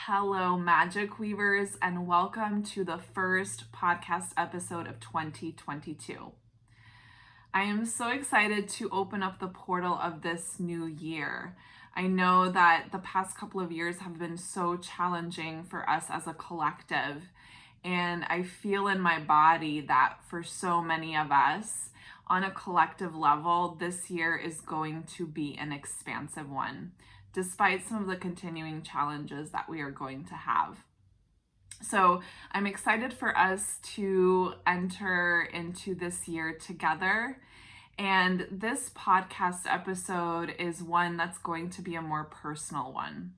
Hello, magic weavers, and welcome to the first podcast episode of 2022. I am so excited to open up the portal of this new year. I know that the past couple of years have been so challenging for us as a collective, and I feel in my body that for so many of us, on a collective level, this year is going to be an expansive one, despite some of the continuing challenges that we are going to have. So I'm excited for us to enter into this year together. And this podcast episode is one that's going to be a more personal one.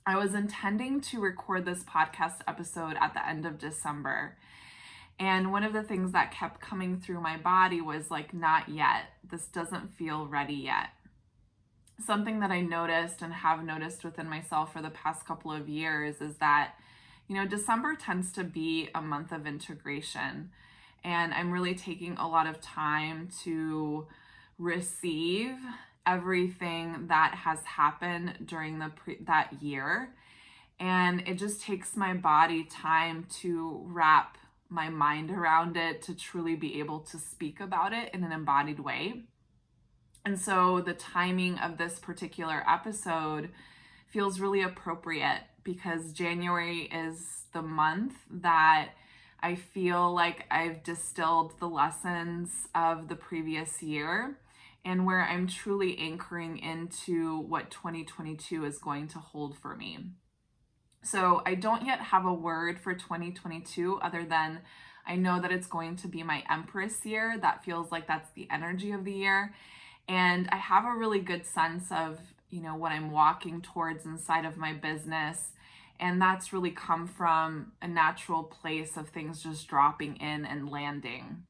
I was intending to record this podcast episode at the end of December. And one of the things that kept coming through my body was like, not yet. This doesn't feel ready yet. Something that I noticed and have noticed within myself for the past couple of years is that, December tends to be a month of integration. And I'm really taking a lot of time to receive everything that has happened during that year. And it just takes my body time to wrap my mind around it to truly be able to speak about it in an embodied way. And so the timing of this particular episode feels really appropriate because January is the month that I feel like I've distilled the lessons of the previous year and where I'm truly anchoring into what 2022 is going to hold for me. So I don't yet have a word for 2022 other than I know that it's going to be my Empress year. That feels like that's the energy of the year. And I have a really good sense of, what I'm walking towards inside of my business. And that's really come from a natural place of things just dropping in and landing.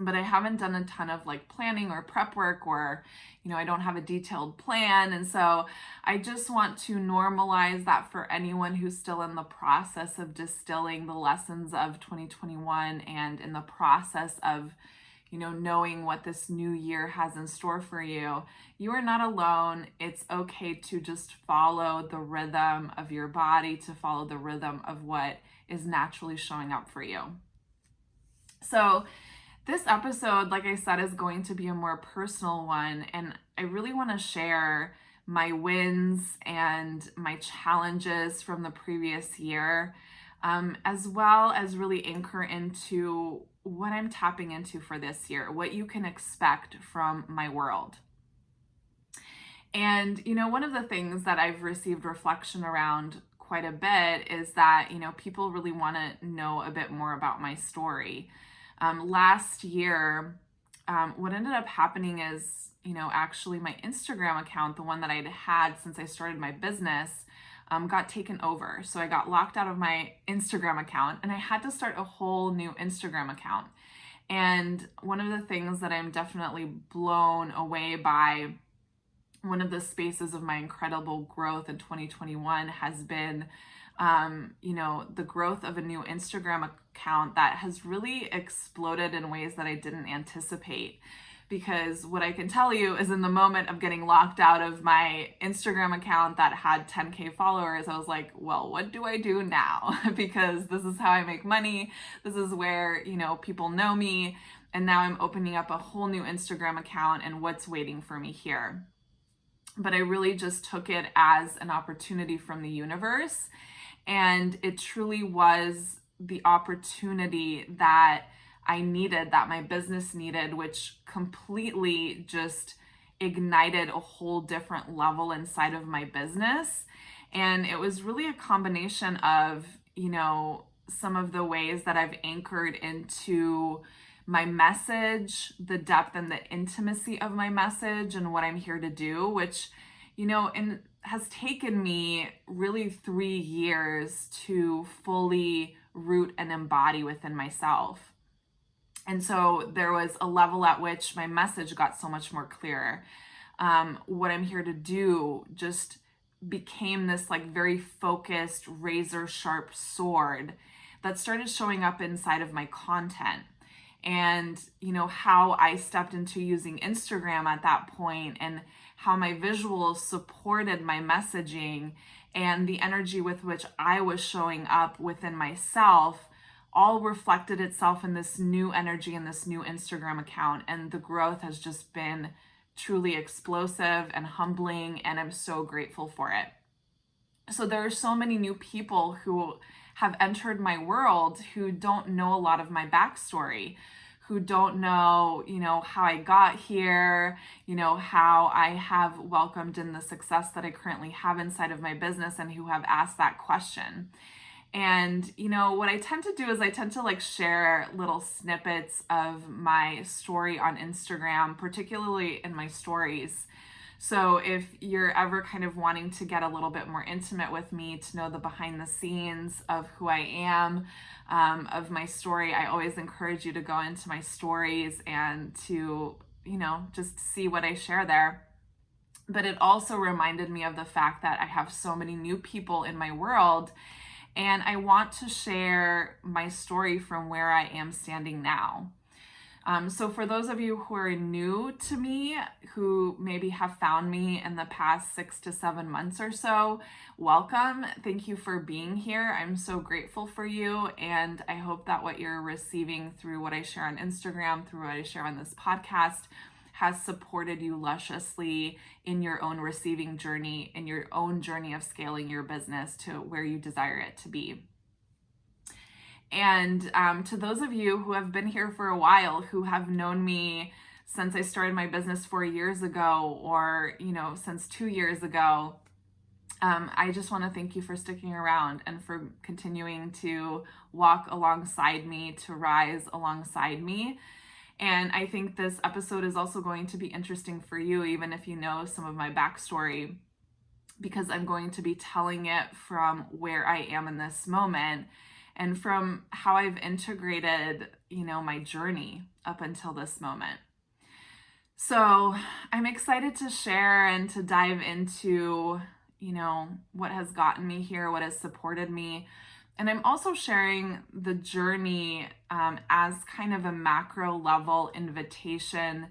But I haven't done a ton of planning or prep work or, I don't have a detailed plan. And so I just want to normalize that for anyone who's still in the process of distilling the lessons of 2021 and in the process of knowing what this new year has in store for you. You are not alone. It's okay to just follow the rhythm of your body, to follow the rhythm of what is naturally showing up for you. So this episode, like I said, is going to be a more personal one. And I really want to share my wins and my challenges from the previous year, as well as really anchor into what I'm tapping into for this year, what you can expect from my world. And, one of the things that I've received reflection around quite a bit is that, people really want to know a bit more about my story. Last year, what ended up happening is, actually my Instagram account, the one that I'd had since I started my business, got taken over. So I got locked out of my Instagram account and I had to start a whole new Instagram account. And one of the things that I'm definitely blown away by, one of the spaces of my incredible growth in 2021 has been, the growth of a new Instagram account that has really exploded in ways that I didn't anticipate. Because what I can tell you is in the moment of getting locked out of my Instagram account that had 10K followers, I was like, well, what do I do now? Because this is how I make money. This is where, people know me. And now I'm opening up a whole new Instagram account and what's waiting for me here. But I really just took it as an opportunity from the universe. And it truly was the opportunity that I needed, that my business needed, which completely just ignited a whole different level inside of my business. And it was really a combination of, some of the ways that I've anchored into my message, the depth and the intimacy of my message and what I'm here to do, which, has taken me really 3 years to fully root and embody within myself. And so there was a level at which my message got so much more clearer. What I'm here to do just became this very focused, razor sharp sword that started showing up inside of my content. And, how I stepped into using Instagram at that point and how my visuals supported my messaging and the energy with which I was showing up within myself all reflected itself in this new energy in this new Instagram account. And the growth has just been truly explosive and humbling, and I'm so grateful for it. So there are so many new people who have entered my world who don't know a lot of my backstory, who don't know, how I got here, how I have welcomed in the success that I currently have inside of my business, and who have asked that question. And, what I tend to do is I tend to share little snippets of my story on Instagram, particularly in my stories. So if you're ever kind of wanting to get a little bit more intimate with me, to know the behind the scenes of who I am, of my story, I always encourage you to go into my stories and to, just see what I share there. But it also reminded me of the fact that I have so many new people in my world, and I want to share my story from where I am standing now. So for those of you who are new to me, who maybe have found me in the past 6 to 7 months or so, welcome. Thank you for being here. I'm so grateful for you. And I hope that what you're receiving through what I share on Instagram, through what I share on this podcast, has supported you lusciously in your own receiving journey, in your own journey of scaling your business to where you desire it to be. And to those of you who have been here for a while, who have known me since I started my business 4 years ago, or, since 2 years ago, I just want to thank you for sticking around and for continuing to walk alongside me, to rise alongside me. And I think this episode is also going to be interesting for you, even if you know some of my backstory, because I'm going to be telling it from where I am in this moment, and from how I've integrated, my journey up until this moment. So I'm excited to share and to dive into, what has gotten me here, what has supported me. And I'm also sharing the journey as kind of a macro level invitation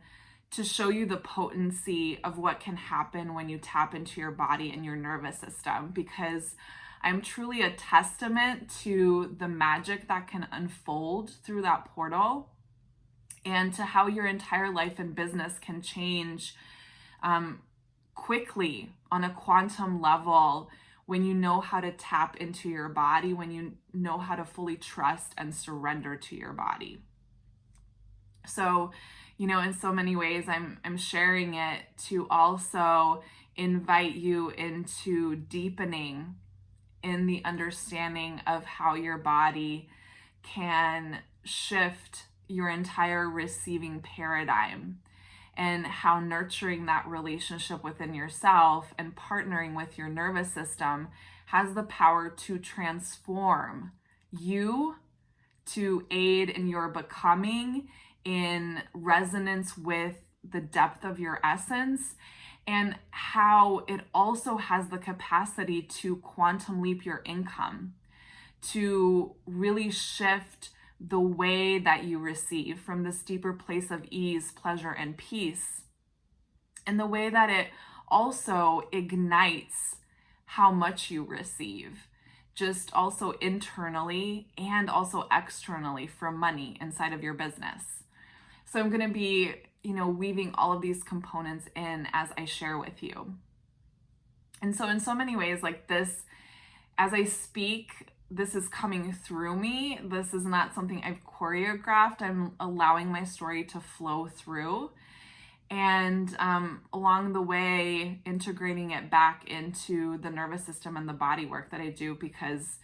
to show you the potency of what can happen when you tap into your body and your nervous system, because I'm truly a testament to the magic that can unfold through that portal, and to how your entire life and business can change quickly on a quantum level when you know how to tap into your body, when you know how to fully trust and surrender to your body. So, in so many ways, I'm sharing it to also invite you into deepening in the understanding of how your body can shift your entire receiving paradigm, and how nurturing that relationship within yourself and partnering with your nervous system has the power to transform you, to aid in your becoming in resonance with the depth of your essence, and how it also has the capacity to quantum leap your income, to really shift the way that you receive from this deeper place of ease, pleasure, and peace, and the way that it also ignites how much you receive, just also internally and also externally from money inside of your business. So I'm going to be weaving all of these components in as I share with you. And so in so many ways, this, as I speak, this is coming through me. This is not something I've choreographed. I'm allowing my story to flow through. And along the way, integrating it back into the nervous system and the body work that I do, because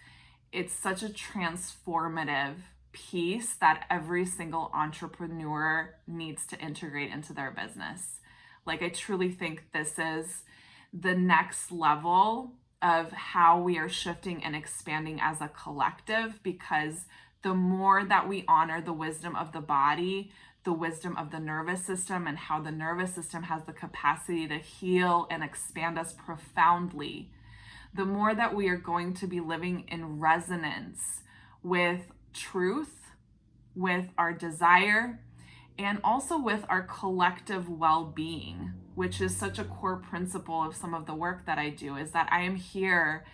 it's such a transformative piece that every single entrepreneur needs to integrate into their business. I truly think this is the next level of how we are shifting and expanding as a collective, because the more that we honor the wisdom of the body, the wisdom of the nervous system, and how the nervous system has the capacity to heal and expand us profoundly, the more that we are going to be living in resonance with truth, with our desire, and also with our collective well-being, which is such a core principle of some of the work that I do, is that I am here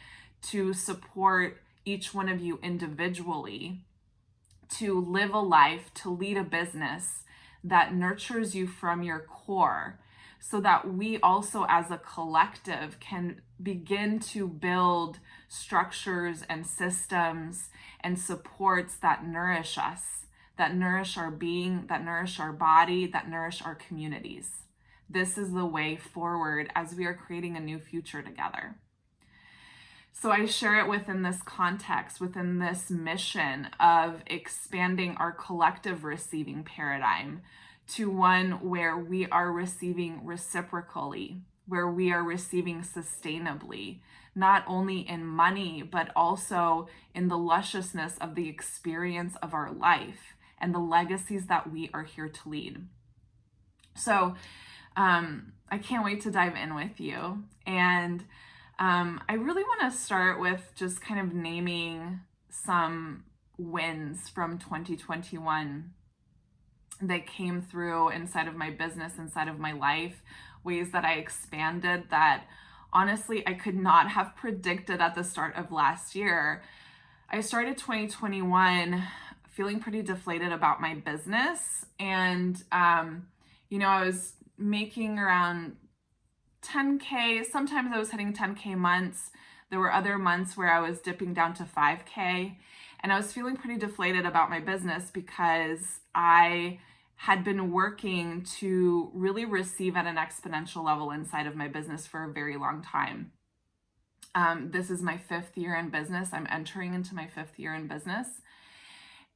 to support each one of you individually to live a life, to lead a business that nurtures you from your core, so that we also as a collective can begin to build structures and systems and supports that nourish us, that nourish our being, that nourish our body, that nourish our communities. This is the way forward as we are creating a new future together. So I share it within this context, within this mission of expanding our collective receiving paradigm to one where we are receiving reciprocally, where we are receiving sustainably, not only in money, but also in the lusciousness of the experience of our life and the legacies that we are here to lead. So I can't wait to dive in with you. And I really want to start with just kind of naming some wins from 2021 that came through inside of my business, inside of my life, ways that I expanded that honestly I could not have predicted at the start of last year. I started 2021 feeling pretty deflated about my business, and I was making around 10K. Sometimes I was hitting 10K months. There were other months where I was dipping down to 5K, and I was feeling pretty deflated about my business because I had been working to really receive at an exponential level inside of my business for a very long time. This is my 5th year in business. I'm entering into my 5th year in business.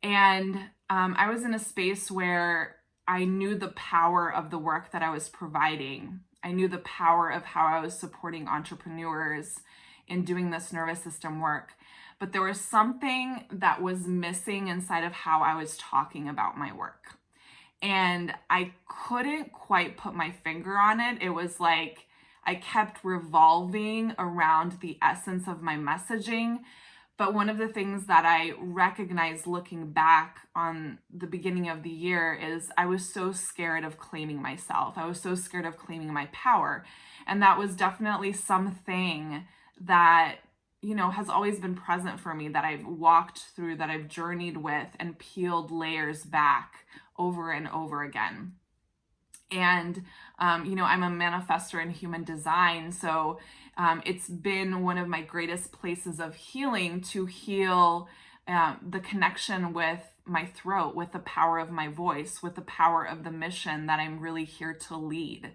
And I was in a space where I knew the power of the work that I was providing. I knew the power of how I was supporting entrepreneurs in doing this nervous system work. But there was something that was missing inside of how I was talking about my work. And I couldn't quite put my finger on it. It was like I kept revolving around the essence of my messaging. But one of the things that I recognized looking back on the beginning of the year is I was so scared of claiming myself. I was so scared of claiming my power. And that was definitely something that, has always been present for me, that I've walked through, that I've journeyed with and peeled layers back over and over again. And, I'm a manifestor in human design. So it's been one of my greatest places of healing to heal the connection with my throat, with the power of my voice, with the power of the mission that I'm really here to lead.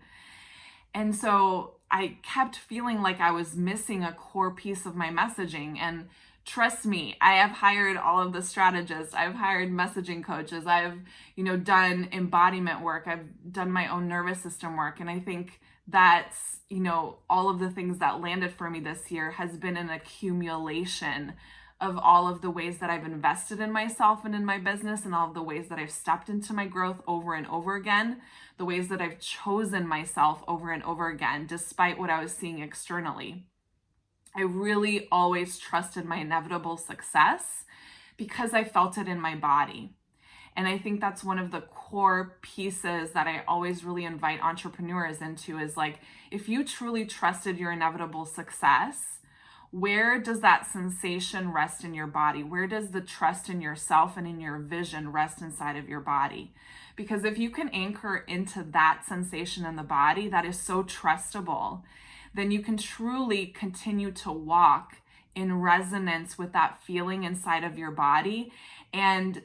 And so I kept feeling like I was missing a core piece of my messaging. And trust me, I have hired all of the strategists. I've hired messaging coaches. I've, done embodiment work. I've done my own nervous system work. And I think that's, all of the things that landed for me this year has been an accumulation of all of the ways that I've invested in myself and in my business, and all of the ways that I've stepped into my growth over and over again, the ways that I've chosen myself over and over again, despite what I was seeing externally. I really always trusted my inevitable success because I felt it in my body. And I think that's one of the core pieces that I always really invite entrepreneurs into is like, if you truly trusted your inevitable success, where does that sensation rest in your body? Where does the trust in yourself and in your vision rest inside of your body? Because if you can anchor into that sensation in the body that is so trustable, then you can truly continue to walk in resonance with that feeling inside of your body. And,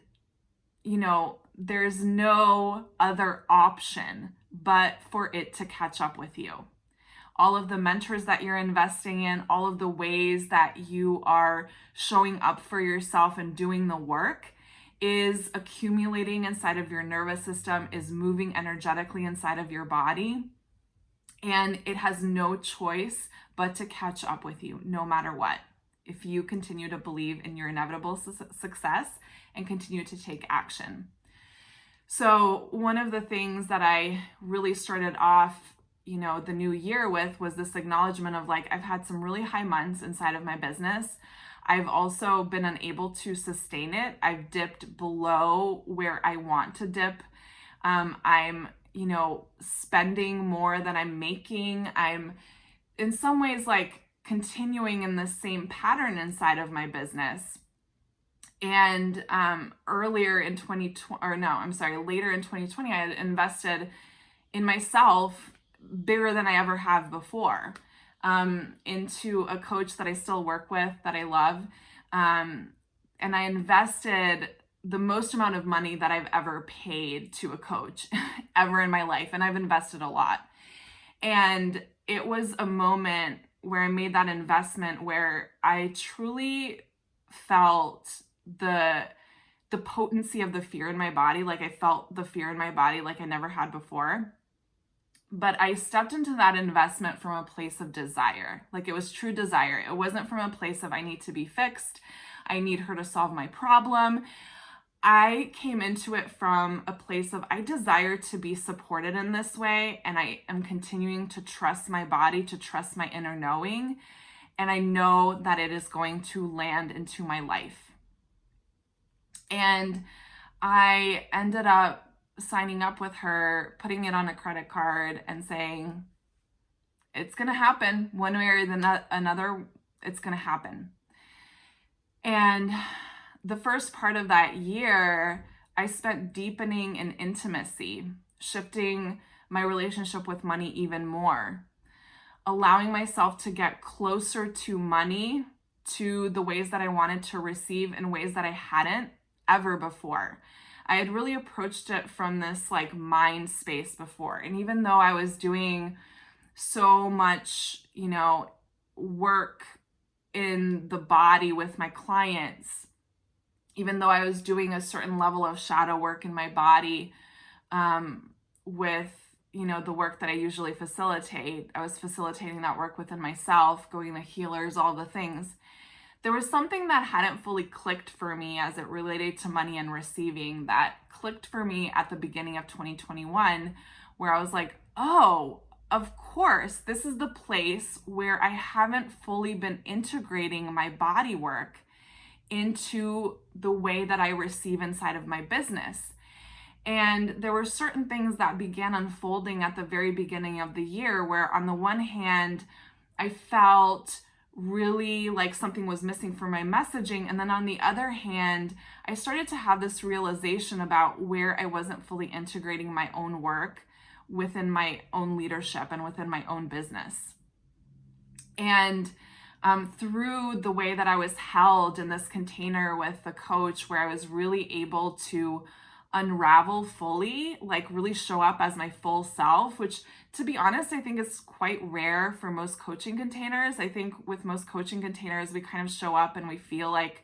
there's no other option but for it to catch up with you. All of the mentors that you're investing in, all of the ways that you are showing up for yourself and doing the work is accumulating inside of your nervous system, is moving energetically inside of your body. And it has no choice but to catch up with you no matter what, if you continue to believe in your inevitable success and continue to take action. So one of the things that I really started off, the new year with was this acknowledgement of like, I've had some really high months inside of my business. I've also been unable to sustain it. I've dipped below where I want to dip. I'm, spending more than I'm making. I'm in some ways like continuing in the same pattern inside of my business. And later in 2020, I had invested in myself bigger than I ever have before, into a coach that I still work with, that I love. And I invested the most amount of money that I've ever paid to a coach ever in my life. And I've invested a lot. And it was a moment where I made that investment where I truly felt the potency of the fear in my body. Like I felt the fear in my body like I never had before. But I stepped into that investment from a place of desire. Like it was true desire. It wasn't from a place of I need to be fixed. I need her to solve my problem. I came into it from a place of I desire to be supported in this way, and I am continuing to trust my body, to trust my inner knowing, and I know that it is going to land into my life. And I ended up signing up with her, putting it on a credit card and saying, it's going to happen one way or another, it's going to happen. And the first part of that year, I spent deepening in intimacy, shifting my relationship with money even more, allowing myself to get closer to money, to the ways that I wanted to receive in ways that I hadn't ever before. I had really approached it from this like mind space before. And even though I was doing so much, work in the body with my clients, even though I was doing a certain level of shadow work in my body, with, the work that I usually facilitate, I was facilitating that work within myself, going to healers, all the things. There was something that hadn't fully clicked for me as it related to money and receiving that clicked for me at the beginning of 2021, where I was like, oh, of course, this is the place where I haven't fully been integrating my body work into the way that I receive inside of my business. And there were certain things that began unfolding at the very beginning of the year where on the one hand, I felt really like something was missing from my messaging. And then on the other hand, I started to have this realization about where I wasn't fully integrating my own work within my own leadership and within my own business. And through the way that I was held in this container with the coach, where I was really able to unravel fully, like really show up as my full self, which to be honest, I think is quite rare for most coaching containers. I think with most coaching containers, we kind of show up and we feel like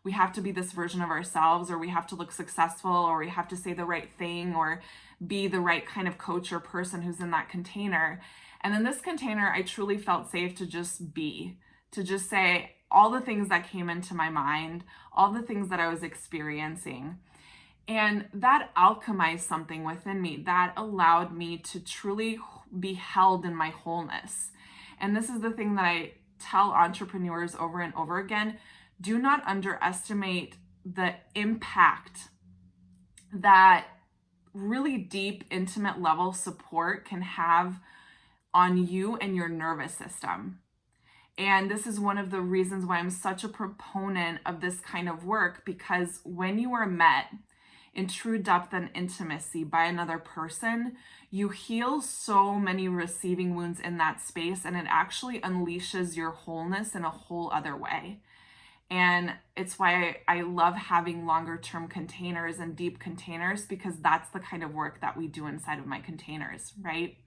we have to be this version of ourselves, or we have to look successful, or we have to say the right thing, or be the right kind of coach or person who's in that container. And in this container, I truly felt safe to just be, to just say all the things that came into my mind, all the things that I was experiencing. And that alchemized something within me that allowed me to truly be held in my wholeness. And this is the thing that I tell entrepreneurs over and over again. Do not underestimate the impact that really deep, intimate level support can have on you and your nervous system. And this is one of the reasons why I'm such a proponent of this kind of work, because when you are met in true depth and intimacy by another person, you heal so many receiving wounds in that space, and it actually unleashes your wholeness in a whole other way. And it's why I love having longer term containers and deep containers, because that's the kind of work that we do inside of my containers, right?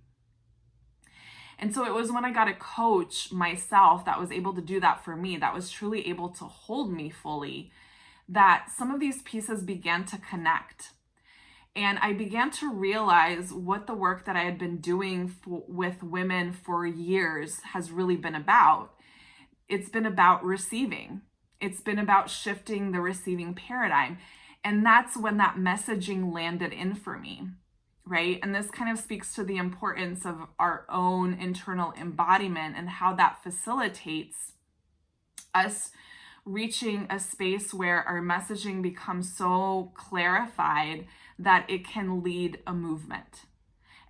And so it was when I got a coach myself that was able to do that for me, that was truly able to hold me fully, that some of these pieces began to connect. And I began to realize what the work that I had been doing with women for years has really been about. It's been about receiving. It's been about shifting the receiving paradigm. And that's when that messaging landed in for me, right? And this kind of speaks to the importance of our own internal embodiment and how that facilitates us reaching a space where our messaging becomes so clarified that it can lead a movement.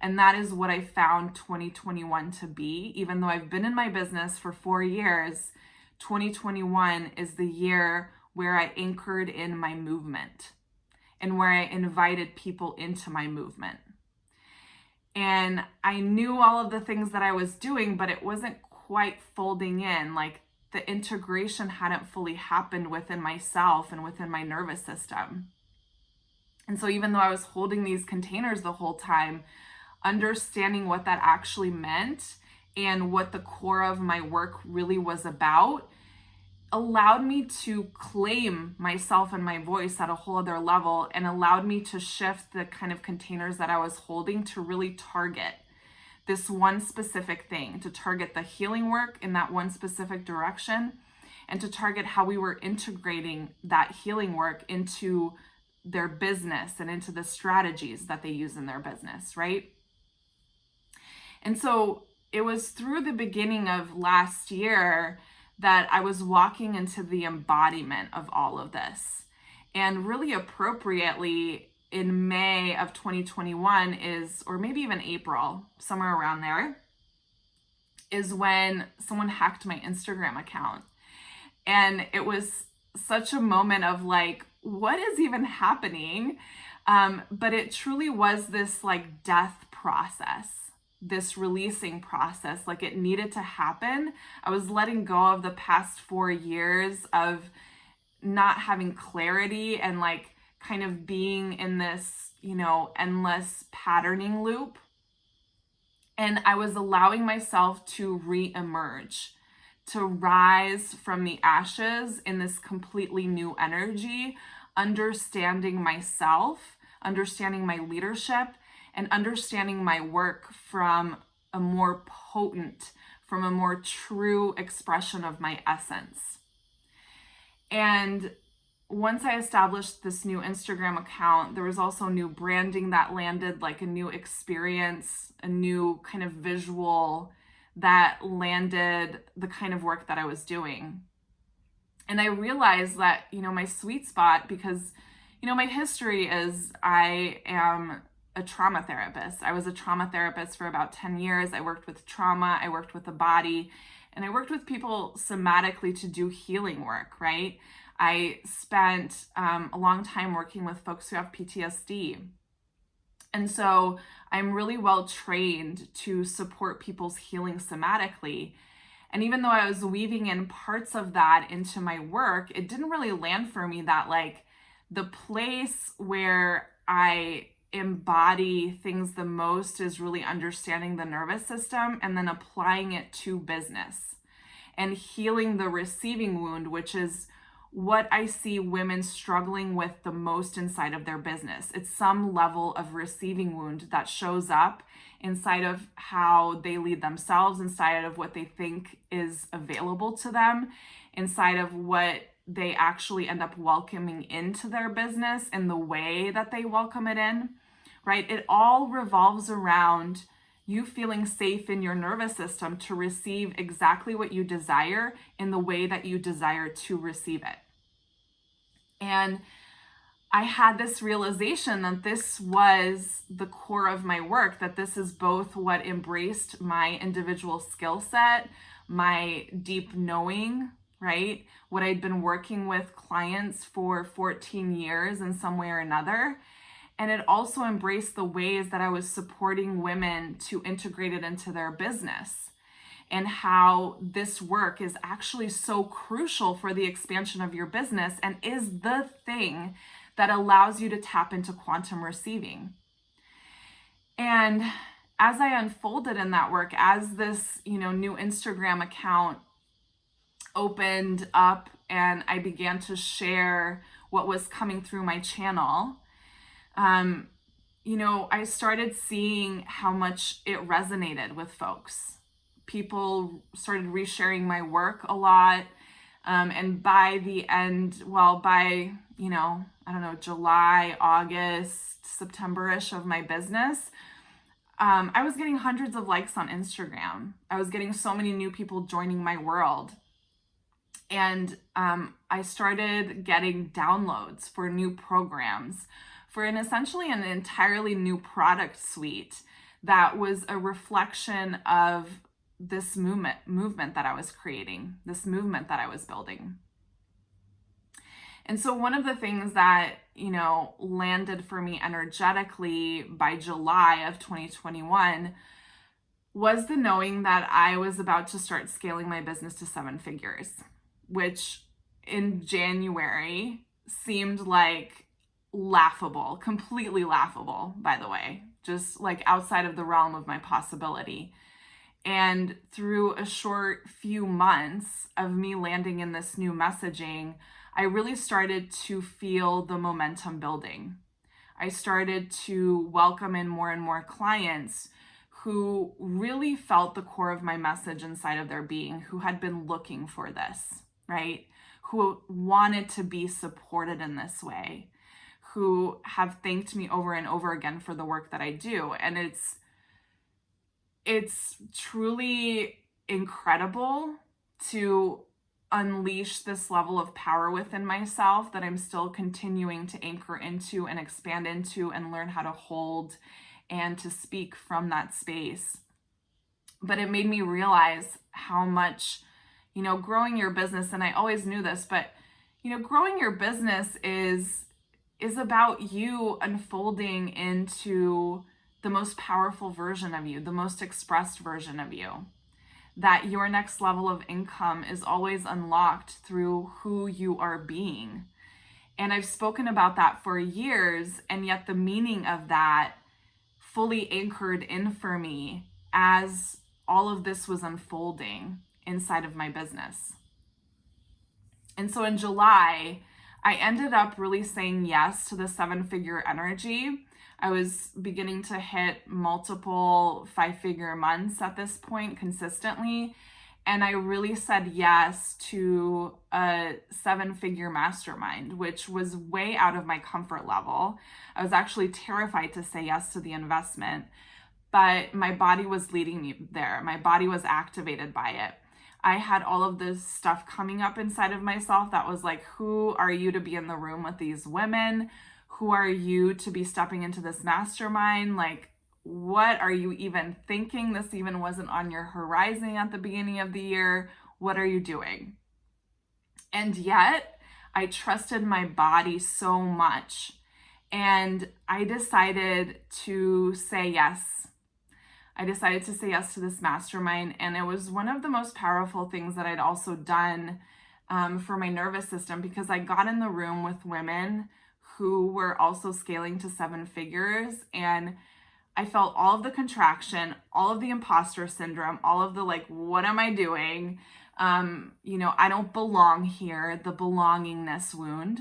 And that is what I found 2021 to be. Even though I've been in my business for 4 years, 2021 is the year where I anchored in my movement and where I invited people into my movement. And I knew all of the things that I was doing, but it wasn't quite folding in. Like, the integration hadn't fully happened within myself and within my nervous system. And so even though I was holding these containers the whole time, understanding what that actually meant and what the core of my work really was about allowed me to claim myself and my voice at a whole other level, and allowed me to shift the kind of containers that I was holding to really target this one specific thing, to target the healing work in that one specific direction, and to target how we were integrating that healing work into their business and into the strategies that they use in their business, right? And so it was through the beginning of last year that I was walking into the embodiment of all of this. And really appropriately, in May of 2021 is, or maybe even April, somewhere around there, is when someone hacked my Instagram account. And it was such a moment of like, what is even happening? But it truly was this like death process, this releasing process. Like, it needed to happen. I was letting go of the past 4 years of not having clarity and like kind of being in this, endless patterning loop. And I was allowing myself to re-emerge, to rise from the ashes in this completely new energy, understanding myself, understanding my leadership, and understanding my work from a more potent, from a more true expression of my essence. And once I established this new Instagram account, there was also new branding that landed, like a new experience, a new kind of visual that landed the kind of work that I was doing. And I realized that, my sweet spot, because, my history is I am a trauma therapist. I was a trauma therapist for about 10 years. I worked with trauma, I worked with the body, and I worked with people somatically to do healing work, right? I spent a long time working with folks who have PTSD. And so I'm really well trained to support people's healing somatically. And even though I was weaving in parts of that into my work, it didn't really land for me that like the place where I embody things the most is really understanding the nervous system and then applying it to business and healing the receiving wound, which is what I see women struggling with the most inside of their business. It's some level of receiving wound that shows up inside of how they lead themselves, inside of what they think is available to them, inside of what they actually end up welcoming into their business and the way that they welcome it in, right? It all revolves around you feeling safe in your nervous system to receive exactly what you desire in the way that you desire to receive it. And I had this realization that this was the core of my work, that this is both what embraced my individual skill set, my deep knowing, right? What I'd been working with clients for 14 years in some way or another. And it also embraced the ways that I was supporting women to integrate it into their business, and how this work is actually so crucial for the expansion of your business and is the thing that allows you to tap into quantum receiving. And as I unfolded in that work, as this, new Instagram account opened up and I began to share what was coming through my channel, I started seeing how much it resonated with folks. People started resharing my work a lot. And by the end, by, July, August, September-ish of my business, I was getting hundreds of likes on Instagram. I was getting so many new people joining my world. And I started getting downloads for new programs, for essentially an entirely new product suite that was a reflection of this movement that I was creating, this movement that I was building. And so one of the things that, landed for me energetically by July of 2021 was the knowing that I was about to start scaling my business to 7 figures, which in January seemed like laughable, completely laughable, by the way, just like outside of the realm of my possibility. And through a short few months of me landing in this new messaging, I really started to feel the momentum building. I started to welcome in more and more clients who really felt the core of my message inside of their being, who had been looking for this, right? Who wanted to be supported in this way, who have thanked me over and over again for the work that I do. And it's truly incredible to unleash this level of power within myself that I'm still continuing to anchor into and expand into and learn how to hold and to speak from that space. But it made me realize how much, growing your business, and I always knew this, but, growing your business is about you unfolding into the most powerful version of you, the most expressed version of you. That your next level of income is always unlocked through who you are being. And I've spoken about that for years, and yet the meaning of that fully anchored in for me as all of this was unfolding inside of my business. And so in July, I ended up really saying yes to the 7-figure energy. I was beginning to hit multiple 5-figure months at this point consistently. And I really said yes to a 7-figure mastermind, which was way out of my comfort level. I was actually terrified to say yes to the investment, but my body was leading me there. My body was activated by it. I had all of this stuff coming up inside of myself that was like, who are you to be in the room with these women? Who are you to be stepping into this mastermind? Like, what are you even thinking? This even wasn't on your horizon at the beginning of the year. What are you doing? And yet, I trusted my body so much. And I decided to say yes. I decided to say yes to this mastermind. And it was one of the most powerful things that I'd also done for my nervous system, because I got in the room with women who were also scaling to 7 figures. And I felt all of the contraction, all of the imposter syndrome, all of the like, what am I doing? I don't belong here, the belongingness wound,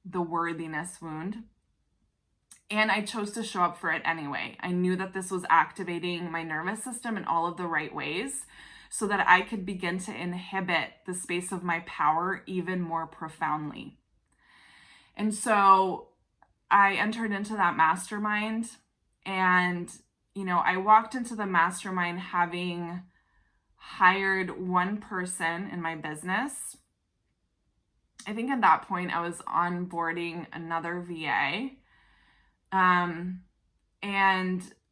the worthiness wound. And I chose to show up for it anyway. I knew that this was activating my nervous system in all of the right ways so that I could begin to inhibit the space of my power even more profoundly. And so I entered into that mastermind, and, I walked into the mastermind having hired one person in my business. I think at that point I was onboarding another VA. And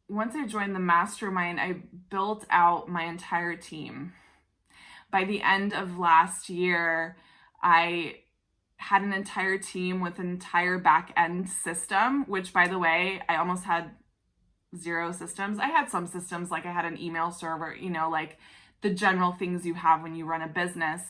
once I joined the mastermind, I built out my entire team. By the end of last year, I had an entire team with an entire back end system, which, by the way, I almost had 0 systems. I had some systems, like I had an email server, like the general things you have when you run a business.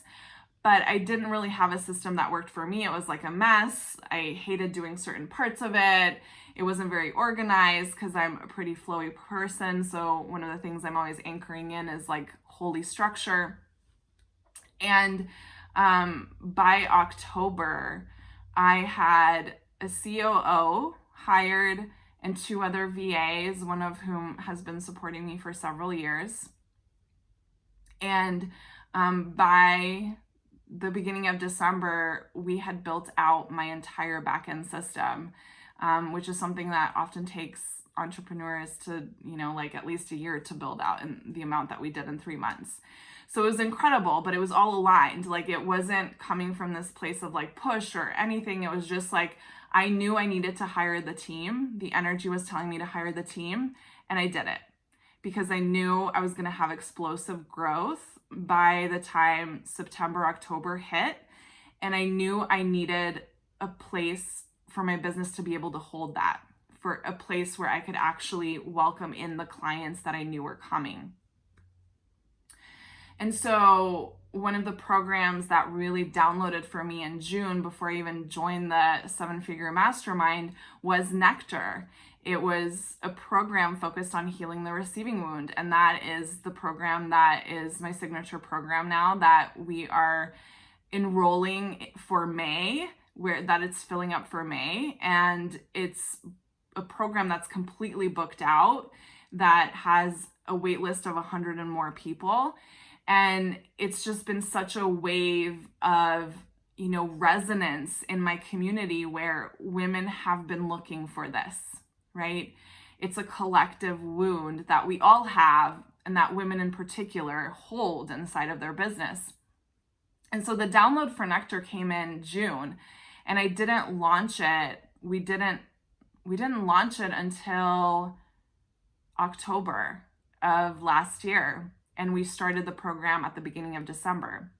But I didn't really have a system that worked for me. It was like a mess. I hated doing certain parts of it. It wasn't very organized because I'm a pretty flowy person. So one of the things I'm always anchoring in is like holy structure. And by October, I had a COO hired and 2 other VAs, one of whom has been supporting me for several years. And by the beginning of December, we had built out my entire backend system, which is something that often takes entrepreneurs to, like at least a year to build out in the amount that we did in 3 months. So it was incredible, but it was all aligned. Like, it wasn't coming from this place of like push or anything. It was just like, I knew I needed to hire the team. The energy was telling me to hire the team, and I did it because I knew I was going to have explosive growth by the time September, October hit. And I knew I needed a place for my business to be able to hold that, for a place where I could actually welcome in the clients that I knew were coming. And so one of the programs that really downloaded for me in June before I even joined the 7-figure mastermind was Nectar. It was a program focused on healing the receiving wound. And that is the program that is my signature program now that we are enrolling for May, that it's filling up for May. And it's a program that's completely booked out, that has a wait list of 100 and more people. And it's just been such a wave of, resonance in my community where women have been looking for this, right? It's a collective wound that we all have, and that women in particular hold inside of their business. And so the download for Nectar came in June, and I didn't launch it. We didn't launch it until October of last year. And we started the program at the beginning of December.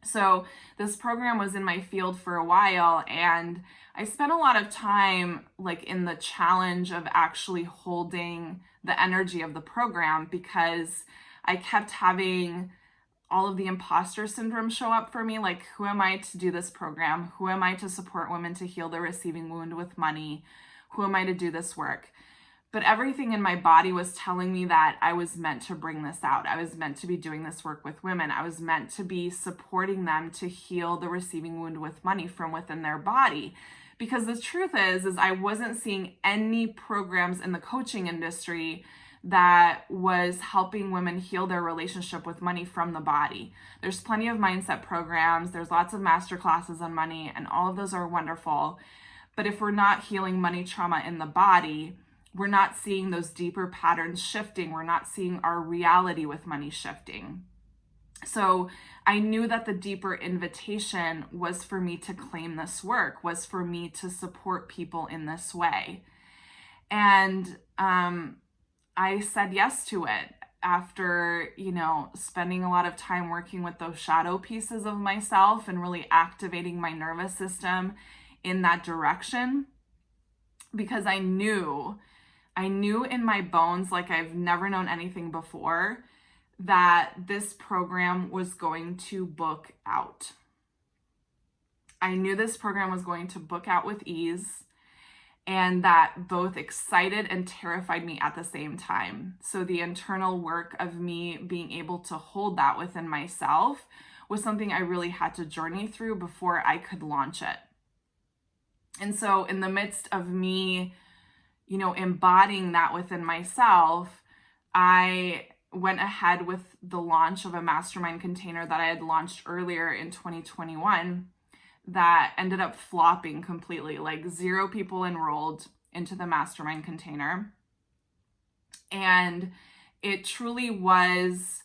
So this program was in my field for a while, and I spent a lot of time like in the challenge of actually holding the energy of the program, because I kept having all of the imposter syndrome show up for me. Like, who am I to do this program? Who am I to support women to heal their receiving wound with money? Who am I to do this work? But everything in my body was telling me that I was meant to bring this out. I was meant to be doing this work with women. I was meant to be supporting them to heal the receiving wound with money from within their body. Because the truth is I wasn't seeing any programs in the coaching industry that was helping women heal their relationship with money from the body. There's plenty of mindset programs. There's lots of masterclasses on money, and all of those are wonderful. But if we're not healing money trauma in the body, we're not seeing those deeper patterns shifting. We're not seeing our reality with money shifting. So I knew that the deeper invitation was for me to claim this work, was for me to support people in this way. And I said yes to it after, spending a lot of time working with those shadow pieces of myself and really activating my nervous system in that direction, because I knew in my bones, like I've never known anything before, that this program was going to book out. I knew this program was going to book out with ease, and that both excited and terrified me at the same time. So the internal work of me being able to hold that within myself was something I really had to journey through before I could launch it. And so in the midst of me, embodying that within myself, I went ahead with the launch of a mastermind container that I had launched earlier in 2021 that ended up flopping completely. Like 0 people enrolled into the mastermind container. And it truly was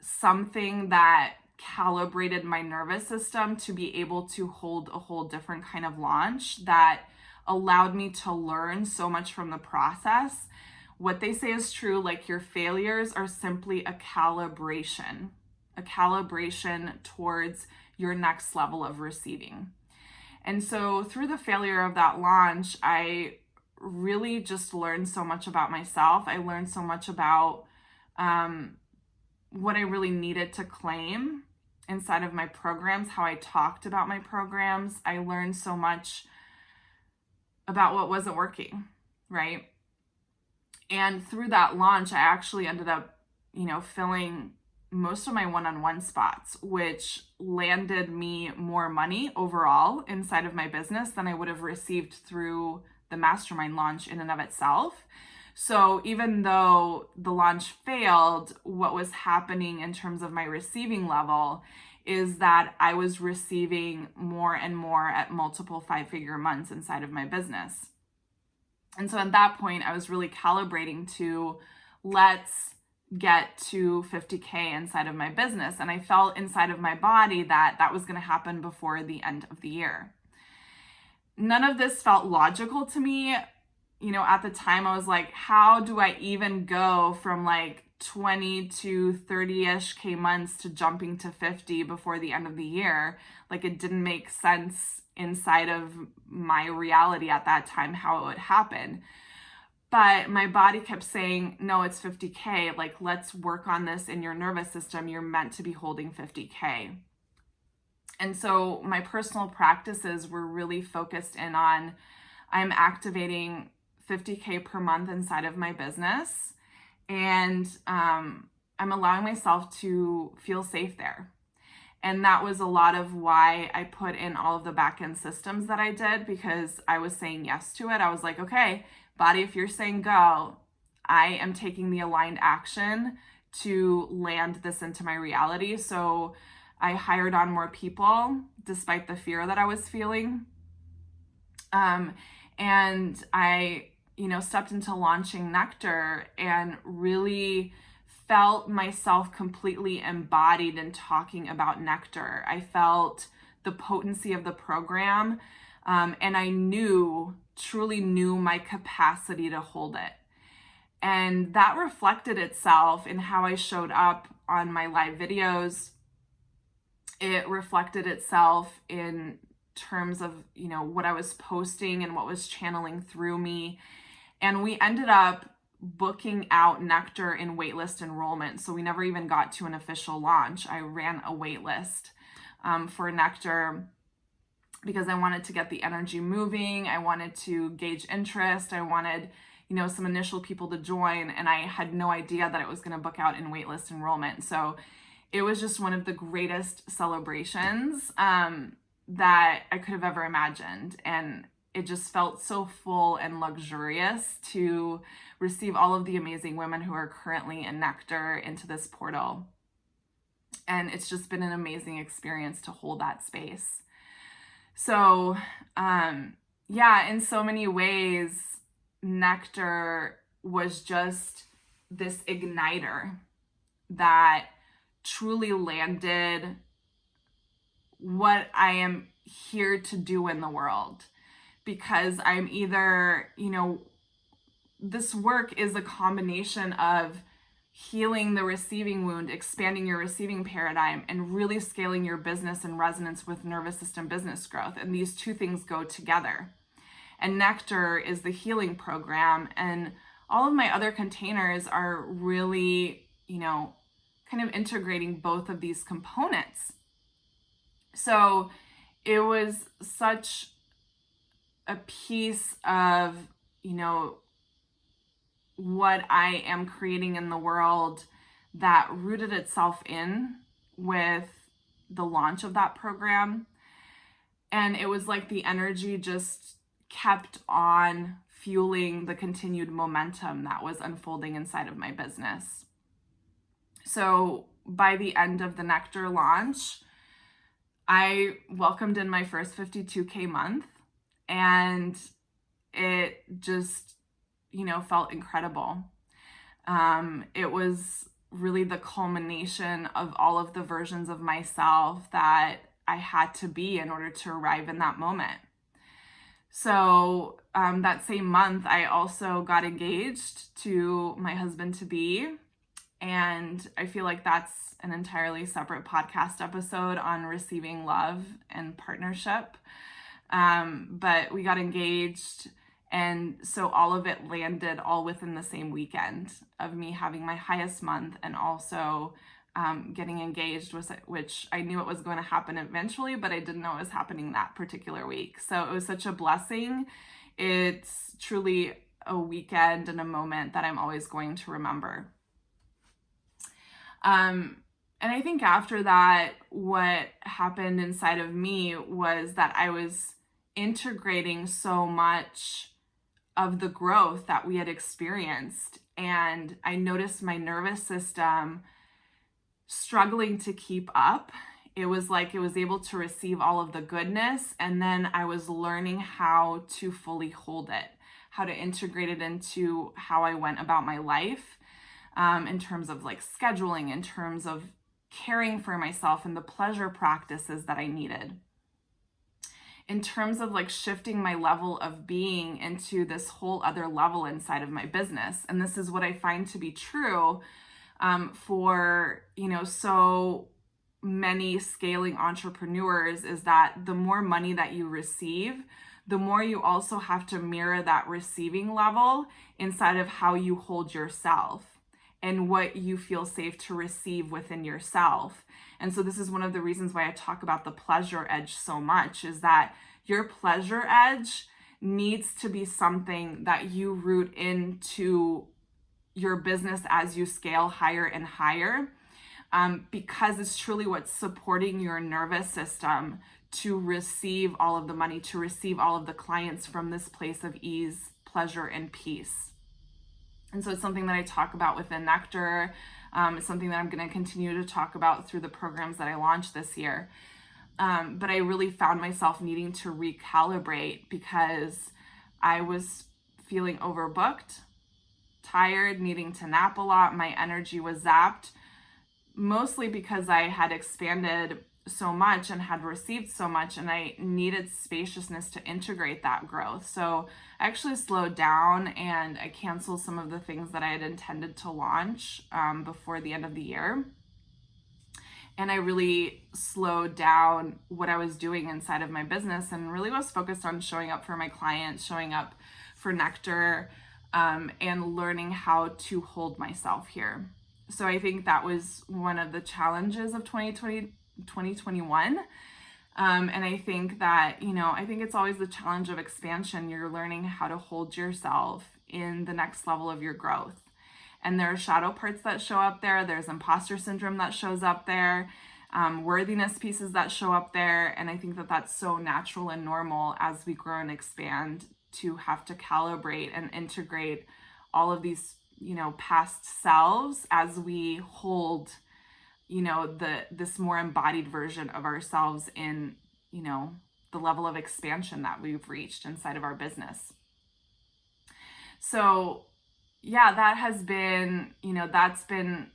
something that calibrated my nervous system to be able to hold a whole different kind of launch that allowed me to learn so much from the process. What they say is true, like your failures are simply a calibration towards your next level of receiving. And so through the failure of that launch, I really just learned so much about myself. I learned so much about what I really needed to claim inside of my programs, how I talked about my programs. I learned so much about what wasn't working, right? And through that launch, I actually ended up, filling most of my one-on-one spots, which landed me more money overall inside of my business than I would have received through the mastermind launch in and of itself. So even though the launch failed, what was happening in terms of my receiving level is that I was receiving more and more at multiple 5-figure months inside of my business. And so at that point, I was really calibrating to let's get to 50K inside of my business. And I felt inside of my body that that was going to happen before the end of the year. None of this felt logical to me. You know, at the time I was like, how do I even go from like 20 to 30-ish K months to jumping to 50 before the end of the year? Like, it didn't make sense inside of my reality at that time how it would happen. But my body kept saying, no, it's 50K. Like, let's work on this in your nervous system. You're meant to be holding 50K. And so my personal practices were really focused in on, I'm activating 50K per month inside of my business. And I'm allowing myself to feel safe there. And that was a lot of why I put in all of the back-end systems that I did, because I was saying yes to it. I was like, okay, body, if you're saying go, I am taking the aligned action to land this into my reality. So I hired on more people despite the fear that I was feeling. And I, stepped into launching Nectar and really felt myself completely embodied in talking about Nectar. I felt the potency of the program, and I truly knew my capacity to hold it. And that reflected itself in how I showed up on my live videos. It reflected itself in terms of, what I was posting and what was channeling through me. And we ended up booking out Nectar in waitlist enrollment. So we never even got to an official launch. I ran a waitlist for Nectar because I wanted to get the energy moving. I wanted to gauge interest. I wanted, some initial people to join. And I had no idea that it was going to book out in waitlist enrollment. So it was just one of the greatest celebrations that I could have ever imagined. And it just felt so full and luxurious to receive all of the amazing women who are currently in Nectar into this portal. And it's just been an amazing experience to hold that space. So, in so many ways, Nectar was just this igniter that truly landed what I am here to do in the world. Because I'm either, this work is a combination of healing the receiving wound, expanding your receiving paradigm, and really scaling your business in resonance with nervous system business growth. And these two things go together. And Nectar is the healing program. And all of my other containers are really, kind of integrating both of these components. So it was such a piece of, what I am creating in the world that rooted itself in with the launch of that program. And it was like the energy just kept on fueling the continued momentum that was unfolding inside of my business. So by the end of the Nectar launch, I welcomed in my first 52K month, and it just, felt incredible. It was really the culmination of all of the versions of myself that I had to be in order to arrive in that moment. So that same month, I also got engaged to my husband-to-be, and I feel like that's an entirely separate podcast episode on receiving love and partnership. But we got engaged, and so all of it landed all within the same weekend of me having my highest month and also getting engaged, which I knew it was going to happen eventually, but I didn't know it was happening that particular week. So it was such a blessing. It's truly a weekend and a moment that I'm always going to remember. And I think after that, what happened inside of me was that I was integrating so much of the growth that we had experienced. And I noticed my nervous system struggling to keep up. It was like it was able to receive all of the goodness, and then I was learning how to fully hold it, how to integrate it into how I went about my life. in terms of like scheduling, in terms of caring for myself and the pleasure practices that I needed. In terms of like shifting my level of being into this whole other level inside of my business. And this is what I find to be true for, so many scaling entrepreneurs, is that the more money that you receive, the more you also have to mirror that receiving level inside of how you hold yourself and what you feel safe to receive within yourself. And so this is one of the reasons why I talk about the pleasure edge so much, is that your pleasure edge needs to be something that you root into your business as you scale higher and higher, because it's truly what's supporting your nervous system to receive all of the money, to receive all of the clients from this place of ease, pleasure, and peace. And so it's something that I talk about within Nectar. It's something that I'm going to continue to talk about through the programs that I launched this year. But I really found myself needing to recalibrate because I was feeling overbooked, tired, needing to nap a lot. My energy was zapped, mostly because I had expanded so much and had received so much, and I needed spaciousness to integrate that growth. So I actually slowed down and I canceled some of the things that I had intended to launch before the end of the year. And I really slowed down what I was doing inside of my business and really was focused on showing up for my clients, showing up for Nectar, and learning how to hold myself here. So I think that was one of the challenges of 2021. And I think that, I think it's always the challenge of expansion. You're learning how to hold yourself in the next level of your growth. And there are shadow parts that show up there. There's imposter syndrome that shows up there, worthiness pieces that show up there. And I think that that's so natural and normal as we grow and expand to have to calibrate and integrate all of these, past selves as we hold, this more embodied version of ourselves in, the level of expansion that we've reached inside of our business. So yeah, that has been, that's been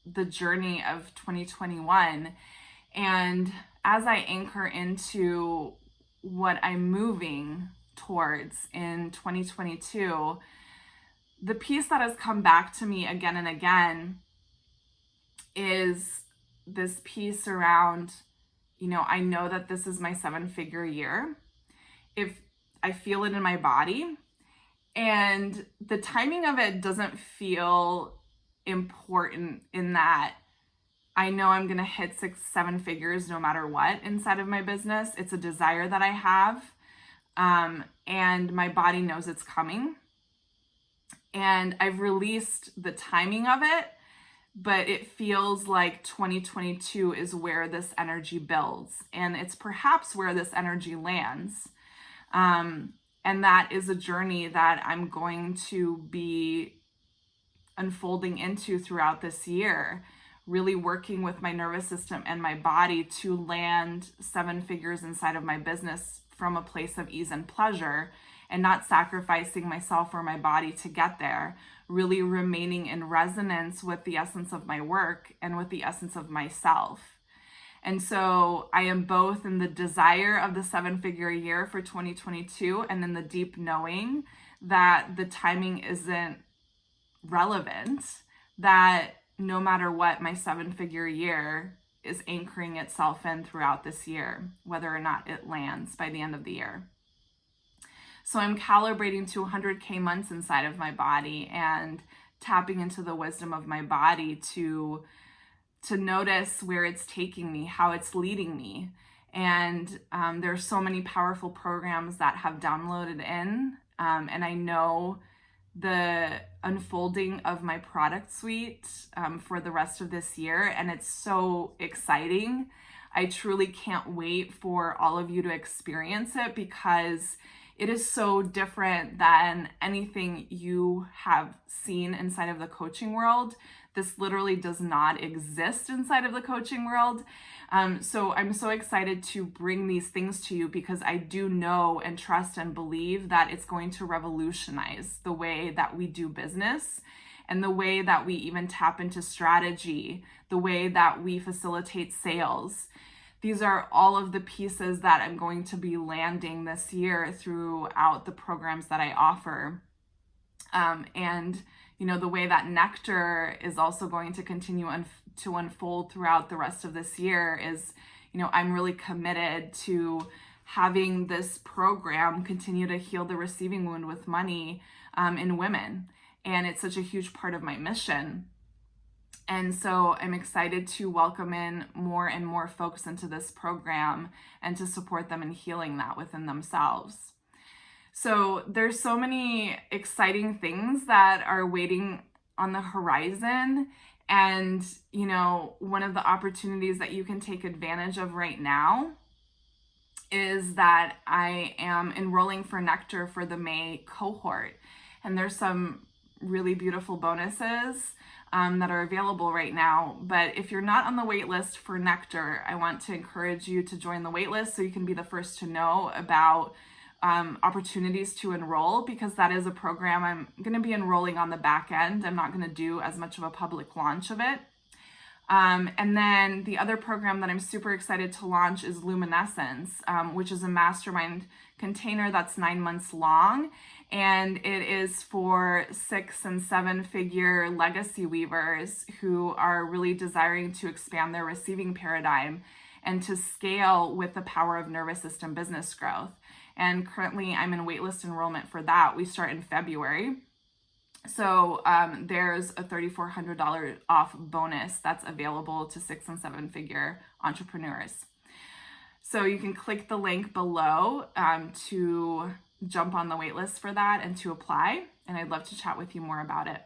the journey of 2021. And as I anchor into what I'm moving towards in 2022, the piece that has come back to me again and again is this piece around, I know that this is my 7-figure year. If I feel it in my body, and the timing of it doesn't feel important in that I know I'm going to hit 6-7 figures no matter what inside of my business. It's a desire that I have. And my body knows it's coming. And I've released the timing of it, but it feels like 2022 is where this energy builds. And it's perhaps where this energy lands. And that is a journey that I'm going to be unfolding into throughout this year, really working with my nervous system and my body to land 7 figures inside of my business from a place of ease and pleasure, and not sacrificing myself or my body to get there, really remaining in resonance with the essence of my work and with the essence of myself. And so I am both in the desire of the 7-figure year for 2022 and in the deep knowing that the timing isn't relevant, that no matter what, my 7-figure year is anchoring itself in throughout this year, whether or not it lands by the end of the year. So I'm calibrating to 100K months inside of my body and tapping into the wisdom of my body to notice where it's taking me, how it's leading me. And there's so many powerful programs that have downloaded in. And I know the unfolding of my product suite for the rest of this year. And it's so exciting. I truly can't wait for all of you to experience it, because it is so different than anything you have seen inside of the coaching world. This literally does not exist inside of the coaching world. So I'm so excited to bring these things to you, because I do know and trust and believe that it's going to revolutionize the way that we do business and the way that we even tap into strategy, the way that we facilitate sales. These are all of the pieces that I'm going to be landing this year throughout the programs that I offer. And the way that Nectar is also going to continue to unfold throughout the rest of this year is, I'm really committed to having this program continue to heal the receiving wound with money in women. And it's such a huge part of my mission. And so I'm excited to welcome in more and more folks into this program and to support them in healing that within themselves. So there's so many exciting things that are waiting on the horizon. And, one of the opportunities that you can take advantage of right now is that I am enrolling for Nectar for the May cohort. And there's some really beautiful bonuses that are available right now. But if you're not on the wait list for Nectar, I want to encourage you to join the wait list so you can be the first to know about opportunities to enroll, because that is a program I'm going to be enrolling on the back end. I'm not going to do as much of a public launch of it. And then the other program that I'm super excited to launch is Luminescence, which is a mastermind container that's 9 months long. And it is for 6 and 7 figure legacy weavers who are really desiring to expand their receiving paradigm and to scale with the power of nervous system business growth. And currently I'm in waitlist enrollment for that. We start in February. So there's a $3,400 off bonus that's available to 6 and 7 figure entrepreneurs. So you can click the link below to jump on the waitlist for that and to apply. And I'd love to chat with you more about it.